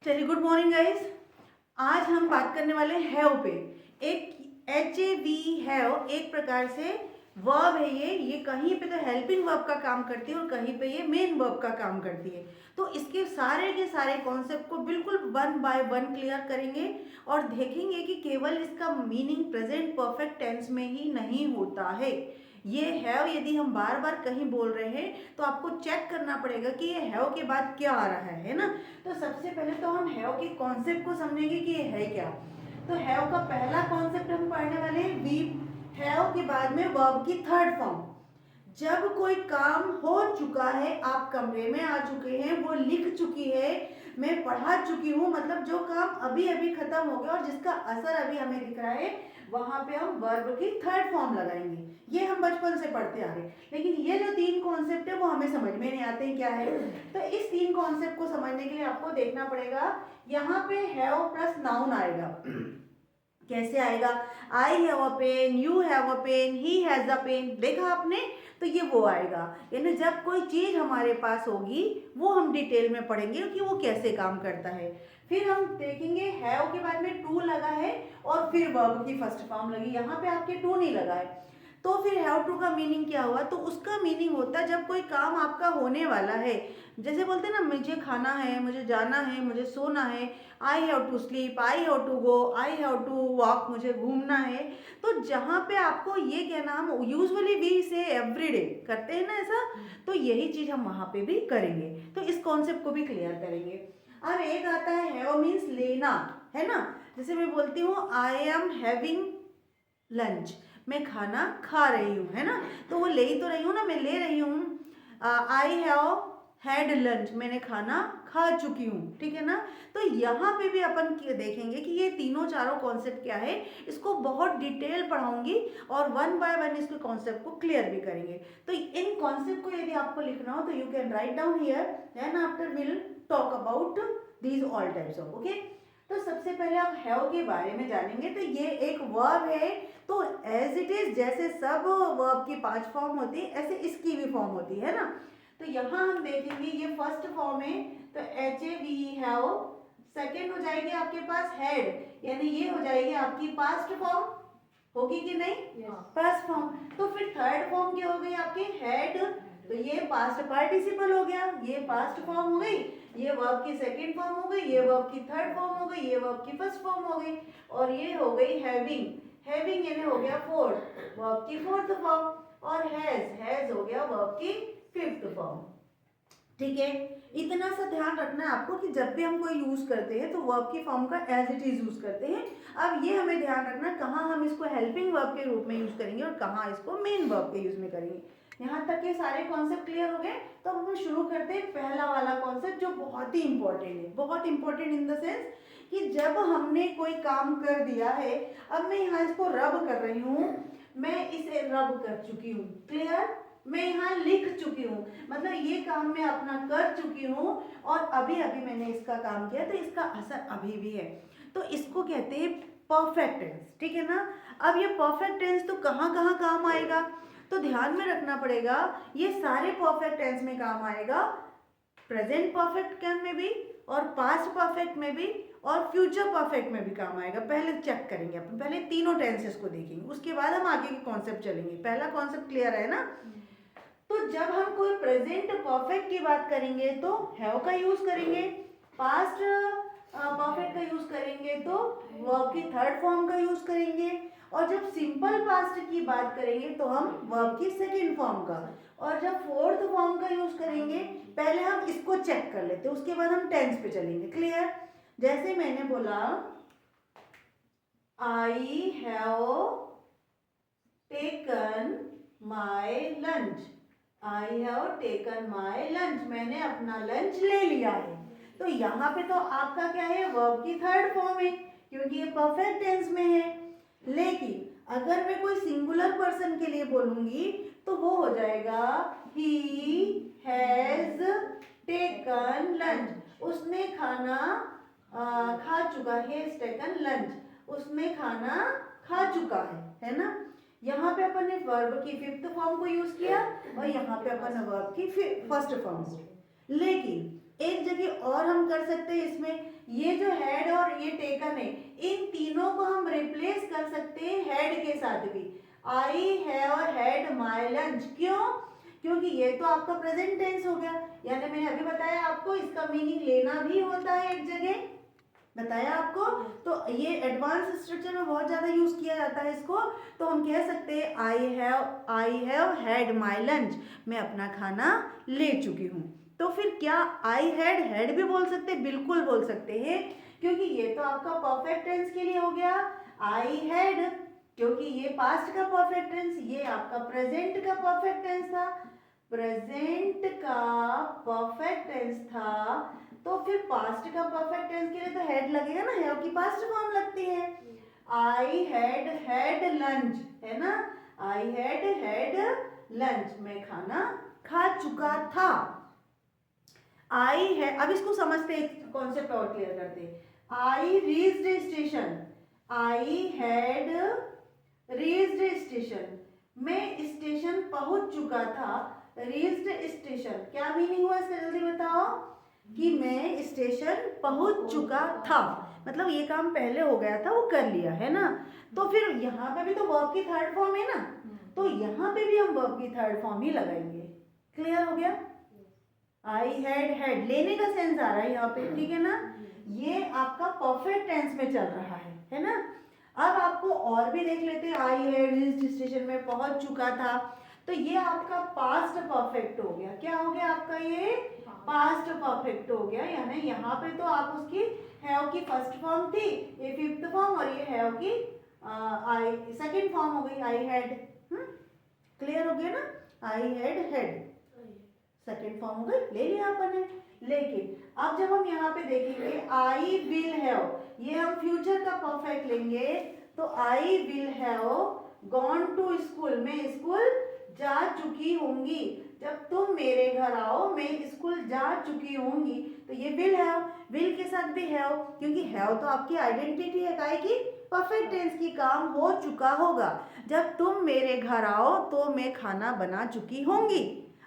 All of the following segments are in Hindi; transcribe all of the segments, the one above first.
चलिए, गुड मॉर्निंग गाइस। आज हम बात करने वाले हैं हैव पे। एक HAV हैव एक प्रकार से वर्ब है। ये कहीं पे तो हेल्पिंग वर्ब का काम करती है और कहीं पे ये मेन वर्ब का काम करती है। तो इसके सारे के सारे कॉन्सेप्ट को बिल्कुल वन बाय वन क्लियर करेंगे और देखेंगे कि केवल इसका मीनिंग प्रेजेंट परफेक्ट टेंस में ही नहीं होता है। ये हैव यदि हम बार बार कहीं बोल रहे हैं तो आपको चेक करना पड़ेगा कि ये हैव के बाद क्या आ रहा है ना। तो सबसे पहले तो हम हैव के कॉन्सेप्ट को समझेंगे कि ये है क्या। तो हैव का पहला कॉन्सेप्ट हम पढ़ने वाले हैं वी। हैव के बाद में वर्ब की थर्ड फॉर्म। जब कोई काम हो चुका है, आप कमरे में आ चुके हैं, वो लिख चुकी है, मैं पढ़ा चुकी हूँ, मतलब जो काम अभी अभी खत्म हो गया और जिसका असर अभी हमें दिख रहा है, वहां पे हम वर्ब की थर्ड फॉर्म लगाएंगे। ये हम बचपन से पढ़ते आ रहे हैं, लेकिन ये जो तीन कॉन्सेप्ट है वो हमें समझ में नहीं आते हैं क्या है। तो इस तीन कॉन्सेप्ट को समझने के लिए आपको देखना पड़ेगा। यहाँ पे हैव प्लस नाउन आएगा। कैसे आएगा? I have a pen, you have a pen, he has a pen. देखा आपने? तो ये वो आएगा। यानी जब कोई चीज हमारे पास होगी वो हम डिटेल में पढ़ेंगे कि वो कैसे काम करता है। फिर हम देखेंगे हैव के बाद में टू लगा है और फिर वर्ब की फर्स्ट फॉर्म लगी। यहाँ पे आपके टू नहीं लगा है। तो फिर हैव टू का मीनिंग क्या हुआ? तो उसका मीनिंग होता है जब कोई काम आपका होने वाला है। जैसे बोलते हैं ना, मुझे खाना है, मुझे जाना है, मुझे सोना है। I have to sleep, I have to go, I have to walk, मुझे घूमना है। तो जहाँ पे आपको ये कहना, हम यूजुअली वी से एवरीडे करते हैं ना ऐसा, तो यही चीज हम वहाँ पे भी करेंगे। तो इस कॉन्सेप्ट को भी क्लियर करेंगे। अब एक आता है हैव मीन्स लेना, है ना। जैसे मैं बोलती हूँ आई एम हैविंग लंच, मैं खाना खा रही हूँ, है ना। तो वो ले ही तो रही हूँ ना, मैं ले रही हूँ। आई हैव हैड लंच, मैंने खाना खा चुकी हूँ, ठीक है ना। तो यहाँ पे भी अपन देखेंगे कि ये तीनों चारों कॉन्सेप्ट क्या है। इसको बहुत डिटेल पढ़ाऊंगी और वन बाय वन इसके कॉन्सेप्ट को क्लियर भी करेंगे। तो इन कॉन्सेप्ट को यदि आपको लिखना हो तो you can write down here, then after will talk about these all types of. Okay, तो सबसे पहले आप हैव के बारे में जानेंगे। तो ये एक वर्ब है। तो एज इट इज, जैसे सब वर्ब की 5 फॉर्म होती है, ऐसे इसकी भी फॉर्म होती है ना। तो यहाँ हम देखेंगे ये फर्स्ट फॉर्म है, तो HAV हैव। सेकेंड हो जाएगी आपके पास हैड, यानी ये हो जाएगी आपकी पास्ट फॉर्म, होगी कि नहीं? Past form. तो फिर थर्ड फॉर्म क्या हो गई आपकी? हैड। तो ये पास्ट पार्टिसिपल हो गया, ये पास्ट फॉर्म हो गई, ये वर्ब की सेकंड फॉर्म हो गई, ये वर्ब की थर्ड फॉर्म हो गई, ये वर्ब की फर्स्ट फॉर्म हो गई, और ये हो गई हैविंग। हैविंग यानी हो गया फोर्थ, वर्ब की फोर्थ फॉर्म। और हैज हो गया वर्ब की फिफ्थ फॉर्म। ठीक है, इतना सा ध्यान रखना है आपको कि जब भी हम कोई यूज करते हैं तो वर्ब की फॉर्म का एज इट इज यूज करते हैं। अब ये हमें ध्यान रखना कहाँ हम इसको हेल्पिंग वर्ब के रूप में यूज करेंगे और कहाँ इसको मेन वर्ब के यूज में करेंगे। यहाँ तक के सारे कॉन्सेप्ट क्लियर हो गए। तो अब हम शुरू करते हैं पहला वाला कॉन्सेप्ट जो बहुत ही इंपॉर्टेंट है। बहुत इंपॉर्टेंट इन द सेंस कि जब हमने कोई काम कर दिया है, अब मैं यहाँ इसको रब कर रही हूँ, मैं इसे रब कर चुकी हूँ। क्लियर? मैं यहाँ लिख चुकी हूँ, मतलब ये काम मैं अपना कर चुकी हूँ और अभी अभी मैंने इसका काम किया, तो इसका असर अभी भी है। तो इसको कहते हैं परफेक्ट टेंस, ठीक है ना। अब ये परफेक्ट टेंस तो कहाँ कहाँ काम आएगा? तो ध्यान में रखना पड़ेगा, ये सारे परफेक्ट टेंस में काम आएगा। प्रेजेंट परफेक्ट टेंस में भी, और पास्ट परफेक्ट में भी, और फ्यूचर परफेक्ट में भी काम आएगा। पहले चेक करेंगे अपन, पहले तीनों टेंसेस को देखेंगे, उसके बाद हम आगे के कॉन्सेप्ट चलेंगे। पहला कॉन्सेप्ट क्लियर है ना। तो जब हम कोई प्रेजेंट परफेक्ट की बात करेंगे तो हैव का यूज करेंगे, पास्ट परफेक्ट का यूज करेंगे तो वर्ब की थर्ड फॉर्म का यूज करेंगे, और जब सिंपल पास्ट की बात करेंगे तो हम वर्ब की सेकंड फॉर्म का, और जब फोर्थ फॉर्म का यूज करेंगे, पहले हम इसको चेक कर लेते हैं, उसके बाद हम टेंस पे चलेंगे। क्लियर? जैसे मैंने बोला I have taken my lunch, I have taken my lunch, मैंने अपना लंच ले लिया है। तो यहाँ पे तो आपका क्या है? वर्ब की थर्ड फॉर्म है, क्योंकि ये परफेक्ट टेंस में है। लेकिन अगर मैं कोई सिंगुलर पर्सन के लिए बोलूंगी तो वो हो जाएगा ही हैज टेकन लंच, उसने खाना खा चुका है। टेकन लंच, उसने खाना खा चुका है ना। यहाँ पे अपन ने वर्ब की फिफ्थ फॉर्म को यूज किया और यहाँ पे अपन ने वर्ब की फर्स्ट फॉर्म को। लेकिन एक जगह और हम कर सकते हैं इसमें, ये जो हैड और ये टेकन है, इन तीनों को हम रिप्लेस कर सकते हैं हैड के साथ भी। I have had my lunch, क्यों? क्योंकि ये तो आपका प्रेजेंट टेंस हो गया, यानी मैंने अभी बताया आपको इसका मीनिंग लेना भी होता है, एक जगह बताया आपको। तो ये एडवांस स्ट्रक्चर में बहुत ज़्यादा यूज़ किया जाता है इसको। तो हम कह सकते हैं I have had my lunch, मैं अपना खाना ले चुकी हूँ। तो फिर क्या आई हैड भी बोल सकते हैं? बिल्कुल बोल सकते हैं, क्योंकि ये तो आपका परफेक्ट टेंस के लिए हो गया आई हैड, क्योंकि ये पास्ट का परफेक्ट टेंस, ये आपका प्रेजेंट का परफेक्ट टेंस था, प्रेजेंट का परफेक्ट टेंस था। तो फिर पास्ट का परफेक्ट टेंस के लिए तो हेड लगेगा ना, हैव की पास्ट फॉर्म लगती है। आई हैड लंच, है ना, आई हैड लंच, मैं खाना खा चुका था। आई है, अब इसको समझते हैं, कॉन्सेप्ट और क्लियर करते हैं। I reached station, I had reached station, मैं स्टेशन पहुंच चुका था। रीच्ड स्टेशन क्या मीनिंग हुआ इसका, जल्दी बताओ। कि मैं स्टेशन पहुंच चुका था, मतलब ये काम पहले हो गया था, वो कर लिया, है ना। तो फिर यहाँ पे भी तो वर्ब की थर्ड फॉर्म है ना, तो यहाँ पे भी हम वर्ब की थर्ड फॉर्म ही लगाएंगे। क्लियर हो गया? आई हैड लेने का सेंस आ रहा है यहाँ पे, ठीक है ना। ये आपका परफेक्ट टेंस में चल रहा है ना। अब आपको और भी देख लेते हैं। आई हैड रीच्ड स्टेशन में पहुंच चुका था, तो ये आपका पास्ट परफेक्ट हो गया। क्या हो गया आपका? ये पास्ट परफेक्ट हो गया, यानी यहाँ पे तो आप उसकी हैव की फर्स्ट फॉर्म थी, ये फिफ्थ फॉर्म, और ये हैव की आई सेकंड फॉर्म हो गई, आई हैड। क्लियर हो गया ना? आई हैड सेकंड फॉर्म हो गई, ले लिया अपन ने। लेकिन अब जब हम यहाँ पे देखेंगे आई विल हैव, ये हम फ्यूचर का परफेक्ट लेंगे, तो I will have gone to school, मैं स्कूल जा चुकी होंगी। जब तुम मेरे घर आओ, मैं स्कूल जा चुकी होंगी, तो ये विल के साथ भी हैव, क्योंकि हैव तो आपकी आइडेंटिटी है, काहे की? परफेक्ट टेंस की, काम हो चुका होगा। जब तुम मेरे घर आओ तो मैं खाना बना चुकी होंगी।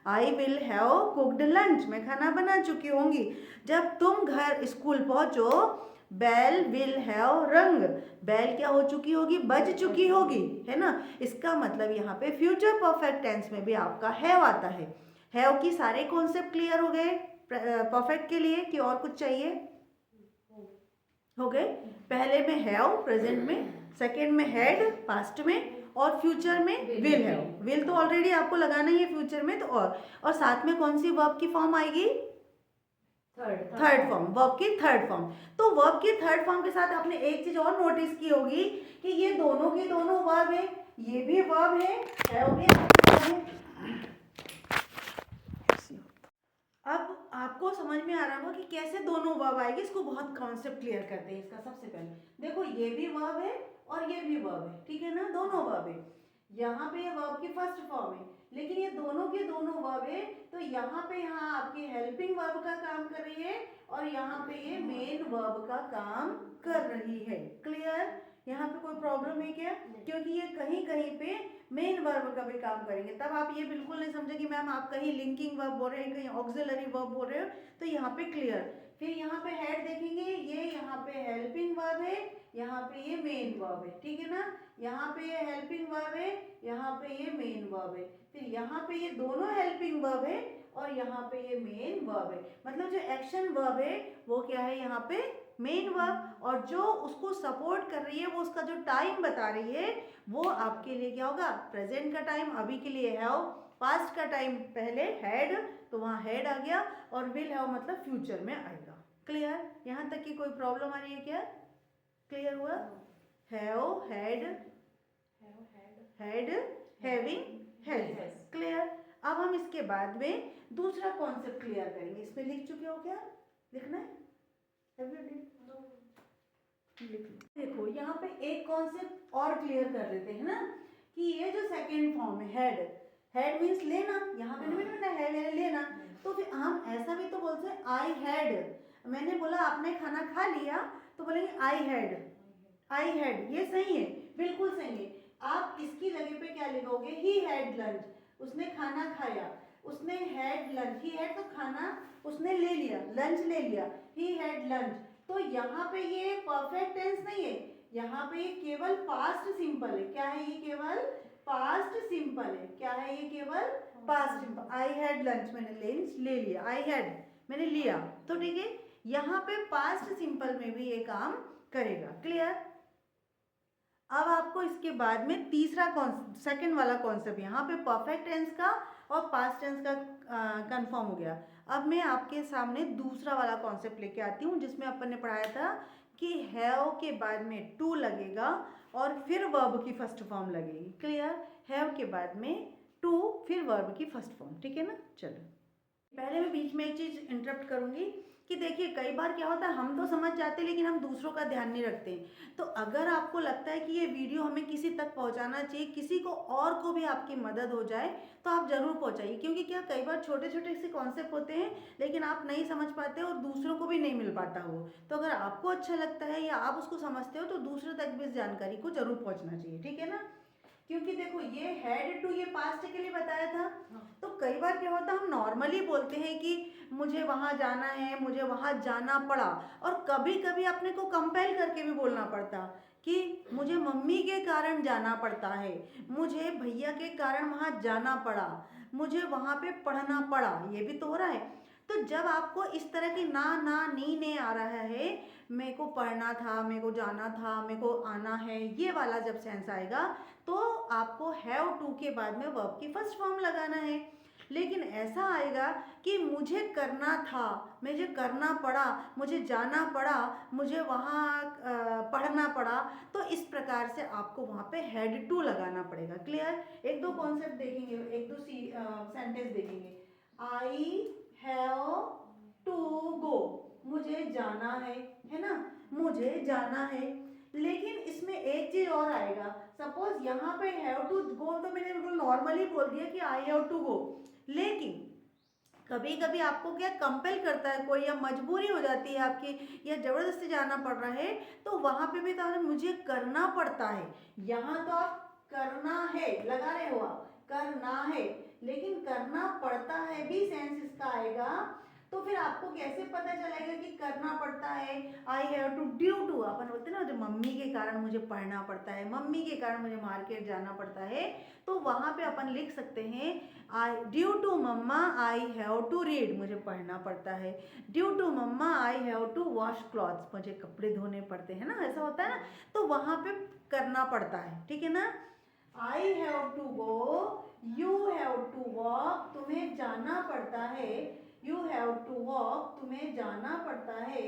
आई विल हैव कुक्ड लंच, मैं खाना बना चुकी होंगी। जब तुम घर स्कूल पहुंचो, बेल विल हैव रंग, बेल क्या हो चुकी होगी? बज चुकी होगी, है ना। इसका मतलब यहाँ पे फ्यूचर परफेक्ट टेंस में भी आपका हैव आता है। हैव की सारे कॉन्सेप्ट क्लियर हो गए परफेक्ट के लिए, कि और कुछ चाहिए? हो गए। पहले में हैव प्रेजेंट में, सेकेंड में हैड पास्ट में, और फ्यूचर में विल हैव। विल तो ऑलरेडी आपको लगाना ही है फ्यूचर में, तो और साथ में कौन सी वर्ब की फॉर्म आएगी? थर्ड फॉर्म, वर्ब की थर्ड फॉर्म। तो वर्ब की थर्ड फॉर्म के साथ आपने एक चीज और नोटिस की होगी कि ये दोनों के दोनों वर्ब है, ये भी वर्ब है भी है। अब आपको समझ में आ रहा होगा कि कैसे दोनों वर्ब आएगी। इसको बहुत कॉन्सेप्ट क्लियर करते हैं इसका। सबसे पहले देखो, ये भी वर्ब है और ये भी वर्ब है, ठीक है ना, दोनों वर्ब है। यहाँ पे ये वर्ब की फर्स्ट फॉर्म है, लेकिन ये दोनों के दोनों वर्ब है, तो यहाँ पे आपकी हेल्पिंग वर्ब का काम कर रही है, और यहाँ पे ये मेन वर्ब का काम कर रही है। क्लियर? यहाँ पे कोई प्रॉब्लम है क्या? क्योंकि ये कहीं कहीं पे मेन वर्ब का भी काम करेंगे। तब आप ये बिल्कुल नहीं समझे कि मैम आप कहीं लिंकिंग वर्ब बोल रहे हैं, कहीं ऑक्सिलरी वर्ब बोल रहे हो, तो यहाँ पे क्लियर। फिर यहाँ पे हेड देखेंगे, ये यहाँ पे हेल्पिंग वर्ब है, यहाँ पे ये मेन वर्ब है, ठीक है ना। यहाँ पे ये हेल्पिंग वर्ब है, यहाँ पे ये मेन वर्ब है, फिर यहाँ पे ये दोनों हेल्पिंग वर्ब है, और यहाँ पे ये मेन वर्ब है। मतलब जो एक्शन वर्ब है वो क्या है यहाँ पे? मेन वर्ब, और जो उसको सपोर्ट कर रही है, वो उसका जो टाइम बता रही है, वो आपके लिए क्या होगा? प्रेजेंट का टाइम, अभी के लिए हैव, पास्ट का टाइम पहले हैड, तो वहाँ हैड आ गया, और विल हैव मतलब फ्यूचर में आएगा। क्लियर? यहाँ तक की कोई प्रॉब्लम आ रही है क्या? क्लियर हुआ? Have, had, having, has. Clear? अब हम इसके बाद में दूसरा कॉन्सेप्ट क्लियर करेंगे। इसमें लिख चुके हो क्या? लिखना है? देखो यहाँ पे एक कॉन्सेप्ट और क्लियर कर देते हैं ना, कि ये जो सेकेंड फॉर्म है हैड मीन्स लेना, यहाँ पे नहीं मैंने हैड लेना, तो फिर हम ऐसा भी तो बोलते हैं आई हैड। मैंने बोला आपने खाना खा लिया, तो बोलेंगे आई हैड। ये सही है, बिल्कुल सही है। आप इसकी जगह पे क्या लिखोगे? ही हैड लंच, उसने खाना खाया। उसने हैड लंच, ही हैड तो खाना उसने ले लिया, लंच ले लिया, ही हैड लंच। तो यहाँ पे ये परफेक्ट टेंस नहीं है, यहाँ पे ये केवल पास्ट सिंपल है। क्या है ये? केवल पास्ट सिंपल है। क्या है ये? केवल past simple. I had lunch, मैंने लंच ले लिया, आई हैड मैंने लिया, तो ठीक है, यहाँ पे पास्ट सिंपल में भी ये काम करेगा। क्लियर? अब आपको इसके बाद में तीसरा सेकंड वाला कॉन्सेप्ट, यहाँ पे परफेक्ट टेंस का और पास्ट टेंस का कंफर्म हो गया। अब मैं आपके सामने दूसरा वाला कॉन्सेप्ट लेके आती हूँ, जिसमें अपन ने पढ़ाया था कि हैव के बाद में टू लगेगा और फिर वर्ब की फर्स्ट फॉर्म लगेगी। क्लियर? हैव के बाद में टू, फिर वर्ब की फर्स्ट फॉर्म। ठीक है ना? चलो, पहले मैं बीच में एक चीज़ इंटरप्ट करूँगी कि देखिए कई बार क्या होता है, हम तो समझ जाते हैं लेकिन हम दूसरों का ध्यान नहीं रखते। तो अगर आपको लगता है कि ये वीडियो हमें किसी तक पहुंचाना चाहिए, किसी को और को भी आपकी मदद हो जाए, तो आप ज़रूर पहुंचाइए। क्योंकि क्या कई बार छोटे छोटे से कॉन्सेप्ट होते हैं लेकिन आप नहीं समझ पाते और दूसरों को भी नहीं मिल पाता वो। तो अगर आपको अच्छा लगता है या आप उसको समझते हो तो दूसरे तक भी इस जानकारी को जरूर पहुँचना चाहिए। ठीक है ना? क्योंकि देखो ये हैड टू, ये पास्ट के लिए बताया था। तो कई बार क्या होता है, हम नॉर्मली बोलते हैं कि मुझे वहाँ जाना है, मुझे वहाँ जाना पड़ा, और कभी कभी अपने को कंपेल करके भी बोलना पड़ता कि मुझे मम्मी के कारण जाना पड़ता है, मुझे भैया के कारण वहाँ जाना पड़ा, मुझे वहाँ पे पढ़ना पड़ा, ये भी तो हो रहा है। तो जब आपको इस तरह की ना ना नी ने आ रहा है, मेरे को पढ़ना था, मेरे को जाना था, मेरे को आना है, ये वाला जब सेंस आएगा तो आपको हैव टू के बाद में वर्ब की फर्स्ट फॉर्म लगाना है। लेकिन ऐसा आएगा कि मुझे करना था, मुझे करना पड़ा, मुझे जाना पड़ा, मुझे वहाँ पढ़ना पड़ा, तो इस प्रकार से आपको वहाँ पे हैड टू लगाना पड़ेगा। क्लियर? एक दो कॉन्सेप्ट देखेंगे, एक दो सेंटेंस देखेंगे। आई हैव टू गो, मुझे जाना है ना, मुझे जाना है। लेकिन इसमें एक चीज और आएगा, सपोज यहाँ पे हैव टू गो तो मैंने बिल्कुल नॉर्मली बोल दिया कि आई हैव टू गो, लेकिन कभी कभी आपको क्या कंपेल करता है कोई, या मजबूरी हो जाती है आपकी, या जबरदस्ती जाना पड़ रहा है, तो वहां पे भी तो मुझे करना पड़ता है। यहाँ तो आप करना है लगा रहे हो, आप करना है, लेकिन करना पड़ता है भी सेंस इसका आएगा। तो फिर आपको कैसे पता चलेगा कि करना पड़ता है? I have to, due to अपन बोलते हैं ना, जो मम्मी के कारण मुझे पढ़ना पड़ता है, मम्मी के कारण मुझे मार्केट जाना पड़ता है, तो वहां पे अपन लिख सकते हैं I due to mama I have to read, मुझे पढ़ना पड़ता है। Due to mama I have to wash clothes, मुझे कपड़े धोने पड़ते हैं ना, ऐसा होता है ना, तो वहां पे करना पड़ता है। ठीक है ना? I have to go, you have to walk, तुम्हें जाना पड़ता है, यू हैव टू वॉक, तुम्हें जाना पड़ता है।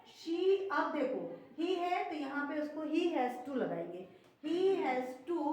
शी, अब देखो ही है तो यहाँ पे उसको ही हैज टू लगाएंगे, ही हैज टू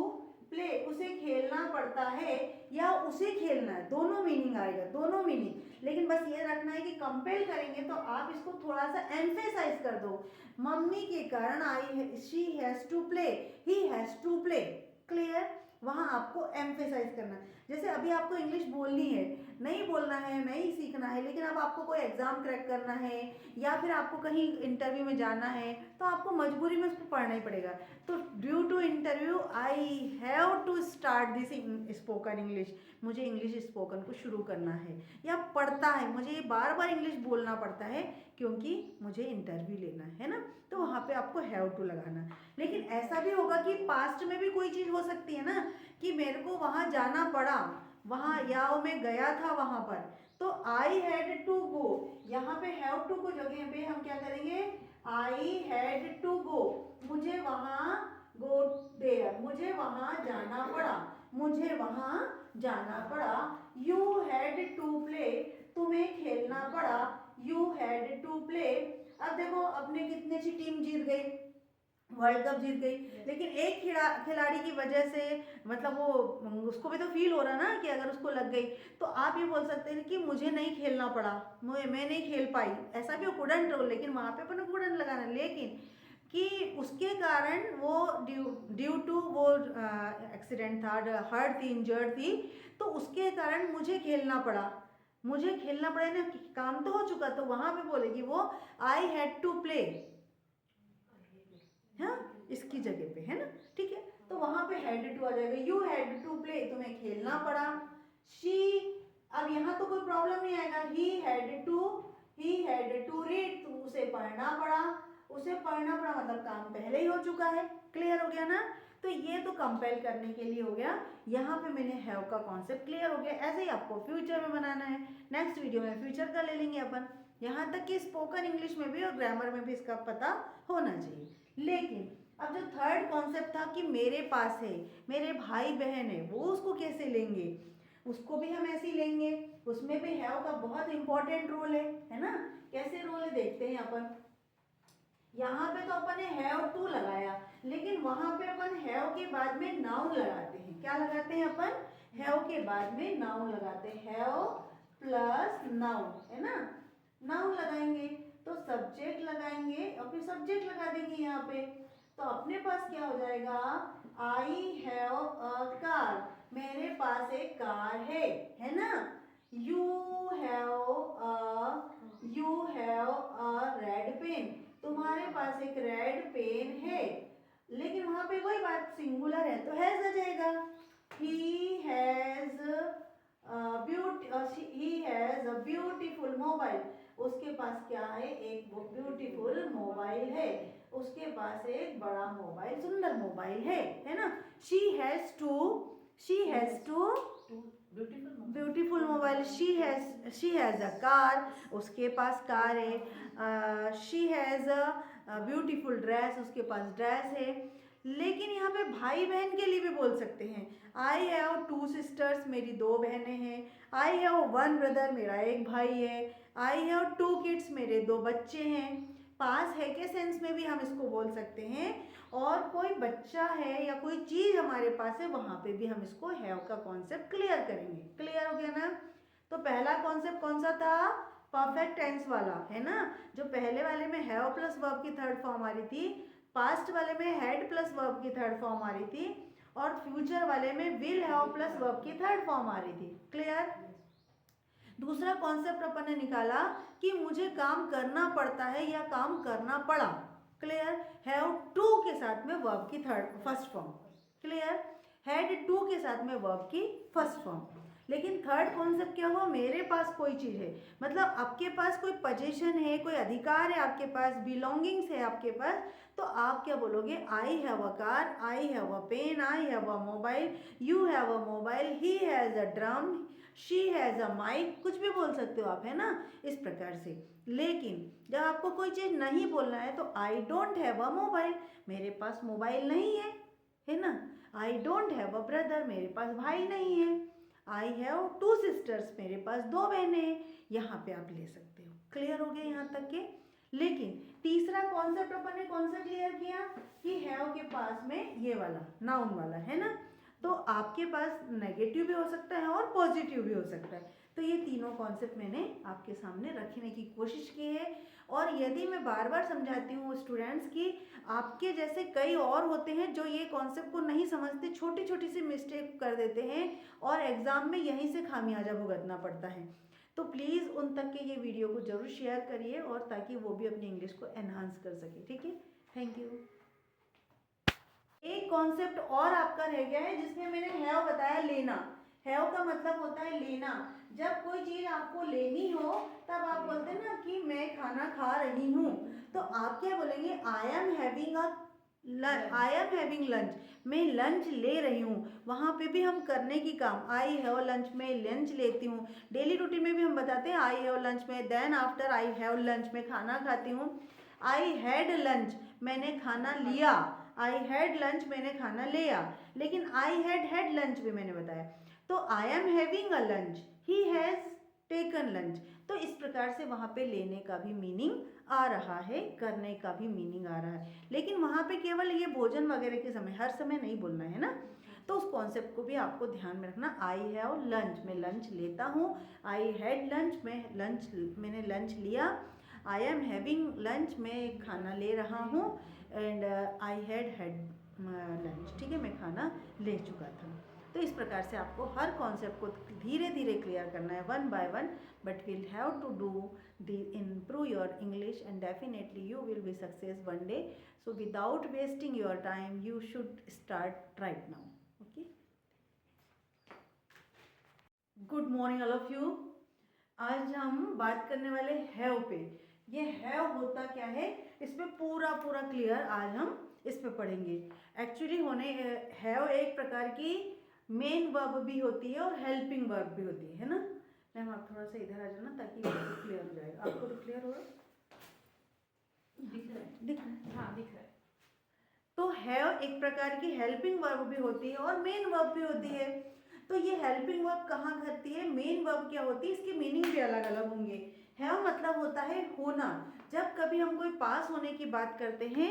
प्ले, उसे खेलना पड़ता है या उसे खेलना है, दोनों मीनिंग आएगा, दोनों मीनिंग। लेकिन बस ये रखना है कि कंपेल करेंगे तो आप इसको थोड़ा सा एम्फेसाइज कर दो, मम्मी के कारण I she has to play, he has to play. Clear? वहाँ आपको एम्फेसाइज करना है। जैसे अभी आपको इंग्लिश बोलनी है, नहीं बोलना है, नहीं सीखना है, लेकिन अब आपको कोई एग्जाम क्रैक करना है या फिर आपको कहीं इंटरव्यू में जाना है, तो आपको मजबूरी में उसको पढ़ना ही पड़ेगा। तो due to interview I have to start this spoken English, मुझे इंग्लिश स्पोकन को शुरू करना है, या पढ़ता है, मुझे बार बार इंग्लिश बोलना पड़ता है क्योंकि मुझे इंटरव्यू लेना है ना, तो वहाँ पे आपको हैव टू लगाना। लेकिन ऐसा भी होगा कि पास्ट में भी कोई चीज़ हो सकती है ना, कि मेरे को वहाँ जाना पड़ा, वहाँ या मैं गया था वहाँ पर, तो आई हैड टू गो, यहाँ पे हैव टू को जगह पे हम क्या करेंगे, आई हैड टू गो, मुझे वहाँ, गो देयर, मुझे वहाँ जाना पड़ा, मुझे वहाँ जाना पड़ा। यू हैड टू प्ले, तुम्हें खेलना पड़ा, यू हैड टू प्ले। अब देखो अपने कितनी अच्छी टीम जीत गई, वर्ल्ड कप जीत गई, लेकिन एक खिलाड़ी की वजह से, मतलब वो उसको भी तो फील हो रहा ना कि अगर उसको लग गई, तो आप ये बोल सकते हैं कि मुझे नहीं खेलना पड़ा, मैं नहीं खेल पाई, ऐसा भी कुडंट हो, लेकिन वहाँ पे अपन कुडंट लगाना, लेकिन कि उसके कारण वो ड्यू टू वो एक्सीडेंट था, हर्ट थी, इंजर्ड थी, तो उसके कारण मुझे खेलना पड़ा, मुझे खेलना पड़ा ना, काम तो हो चुका, तो वहाँ पे बोलेगी वो आई हैड टू प्ले, हाँ इसकी जगह पे, है ना? ठीक है, तो वहां पे हैड टू आ जाएगा, यू हैड टू प्ले, तुम्हें खेलना पड़ा। शी अब यहाँ तो कोई प्रॉब्लम नहीं आएगा। ही हैड टू रीड, तो उसे पढ़ना पड़ा, उसे पढ़ना पड़ा मतलब काम पहले ही हो चुका है। क्लियर हो गया ना। तो ये तो कंपेल करने के लिए हो गया। यहाँ पे मैंने हैव का कॉन्सेप्ट क्लियर हो गया। ऐसे ही आपको फ्यूचर में बनाना है। नेक्स्ट वीडियो में फ्यूचर का ले लेंगे अपन। यहाँ तक कि स्पोकन इंग्लिश में भी और ग्रामर में भी इसका पता होना चाहिए। लेकिन अब जो थर्ड कॉन्सेप्ट था कि मेरे पास है, मेरे भाई बहन है, वो उसको कैसे लेंगे, उसको भी हम ऐसे ही लेंगे। उसमें भी हैव का बहुत इंपॉर्टेंट रोल है ना। कैसे रोल है देखते हैं अपन। यहाँ पे तो अपन ने हैव टू लगाया, लेकिन वहां पे अपन हैव के बाद में नाउन लगाते हैं। क्या लगाते हैं अपन? हैव के बाद में नाउन लगाते हैं। हैव प्लस नाउन, है ना। नाउन लगाएंगे तो सब्जेक्ट लगाएंगे और फिर सब्जेक्ट लगा देंगे यहाँ पे। तो अपने पास क्या हो जाएगा? आई हैव अ कार, मेरे पास एक कार है ना। You have a red pen, तुम्हारे पास एक रेड पेन है। लेकिन वहां पे वही बात, सिंगुलर है तो हैज आ जाएगा। ही हैज अ ब्यूटीफुल मोबाइल, उसके पास क्या है? एक ब्यूटीफुल मोबाइल है। उसके पास एक बड़ा मोबाइल, सुंदर मोबाइल है ना। She has two beautiful mobile. She has a car, उसके पास कार है। She has a beautiful dress, उसके पास ड्रेस है। लेकिन यहाँ पे भाई बहन के लिए भी बोल सकते हैं। आई हैव 2 सिस्टर्स, मेरी 2 बहनें हैं। आई हैव 1 ब्रदर, मेरा एक भाई है। आई हैव 2 किड्स, मेरे 2 बच्चे हैं। पास है के सेंस में भी हम इसको बोल सकते हैं। और कोई बच्चा है या कोई चीज़ हमारे पास है, वहाँ पे भी हम इसको हैव का कॉन्सेप्ट क्लियर करेंगे। क्लियर हो गया ना। तो पहला कॉन्सेप्ट कौन सा था? परफेक्ट टेंस वाला, है ना। जो पहले वाले में हैव प्लस वर्ब की थर्ड फॉर्म आ रही थी, पास्ट वाले में हैड प्लस वर्ब की थर्ड फॉर्म आ रही थी, और फ्यूचर वाले में विल हैव प्लस वर्ब की थर्ड फॉर्म आ रही थी। क्लियर। दूसरा कॉन्सेप्ट अपन ने निकाला कि मुझे काम करना पड़ता है या काम करना पड़ा। क्लियर। हैव टू के साथ में वर्ब की first form. Clear. Had to के साथ में वर्ब की फर्स्ट फॉर्म। लेकिन थर्ड कॉन्सेप्ट क्या हुआ? मेरे पास कोई चीज़ है, मतलब आपके पास कोई पोजीशन है, कोई अधिकार है आपके पास, बिलोंगिंग्स है आपके पास, तो आप क्या बोलोगे? I have a car, I have a pen, I have a mobile, you have a mobile, he has a drum, she has a mic, कुछ भी बोल सकते हो आप, है ना, इस प्रकार से। लेकिन जब आपको कोई चीज़ नहीं बोलना है तो I don't have a mobile, मेरे पास मोबाइल नहीं है ना। I don't have a brother, मेरे पास भाई नहीं है। आई हैव 2 सिस्टर्स, मेरे पास 2 बहनें हैं। यहाँ पे आप ले सकते हो। क्लियर हो गया यहाँ तक के। लेकिन तीसरा कॉन्सेप्ट अपन ने कौन सा क्लियर किया कि हैव के पास में ये वाला नाउन वाला, है ना। तो आपके पास नेगेटिव भी हो सकता है और पॉजिटिव भी हो सकता है। तो ये तीनों कॉन्सेप्ट मैंने आपके सामने रखने की कोशिश की है। और यदि मैं बार बार समझाती हूँ स्टूडेंट्स की, आपके जैसे कई और होते हैं जो ये कॉन्सेप्ट को नहीं समझते, छोटी छोटी सी मिस्टेक कर देते हैं और एग्ज़ाम में यहीं से खामियाजा भुगतना पड़ता है। तो प्लीज़ उन तक के ये वीडियो को ज़रूर शेयर करिए, और ताकि वो भी अपनी इंग्लिश को एनहांस कर सके। ठीक है, थैंक यू। एक कॉन्सेप्ट और आपका रह गया है जिसमें मैंने हैव बताया, लेना। हैव का मतलब होता है लेना। जब कोई चीज़ आपको लेनी हो तब आप बोलते हैं ना कि मैं खाना खा रही हूँ, तो आप क्या बोलेंगे? आई एम हैविंग लंच, मैं लंच ले रही हूँ। वहाँ पे भी हम करने की काम, आई हैव लंच, मैं लंच लेती हूँ। डेली रूटीन में भी हम बताते हैं आई हैव लंच में, then after I have lunch, मैं खाना खाती हूँ। आई हैड लंच, मैंने खाना लिया। आई हैड लंच, मैंने खाना लिया। लेकिन आई हैड लंच भी मैंने बताया। तो I am having a lunch, he has taken lunch. तो इस प्रकार से वहाँ पे लेने का भी मीनिंग आ रहा है, करने का भी मीनिंग आ रहा है। लेकिन वहाँ पे केवल ये भोजन वगैरह के समय, हर समय नहीं बोलना है ना। तो उस कॉन्सेप्ट को भी आपको ध्यान में रखना। आई हैव लंच, मैं लंच लेता हूँ। आई हैड लंच, मैंने लंच लिया। आई एम हैविंग लंच, मैं खाना ले रहा हूँ। एंड आई हैड लंच, ठीक है, मैं खाना ले चुका था। तो इस प्रकार से आपको हर कॉन्सेप्ट को धीरे धीरे क्लियर करना है, one by one, but will have to do the improve your English and definitely you will be success one day. So without wasting your time, you should start right now. Okay. Good morning all of you. आज हम बात करने वाले हैव पे। ये हैव होता क्या है, इस पे पूरा पूरा क्लियर आज हम इस पे पढ़ेंगे। एक्चुअली होने हैव एक प्रकार की मेन वर्ब भी होती है और हेल्पिंग वर्ब भी होती है ना। मैम आप थोड़ा सा इधर आ जाना ताकि क्लियर हो जाएगा। आपको तो क्लियर हो रहा है? दिख रहा है? दिख रहा है? हाँ दिख रहा है। तो हैव एक प्रकार की हेल्पिंग वर्ब भी होती है और मेन वर्ब भी होती है। तो ये हेल्पिंग वर्ब कहाँ करती है, मेन वर्ब क्या होती है, इसके मीनिंग भी अलग अलग होंगे। हैव मतलब होता है होना। जब कभी हम कोई पास होने की बात करते हैं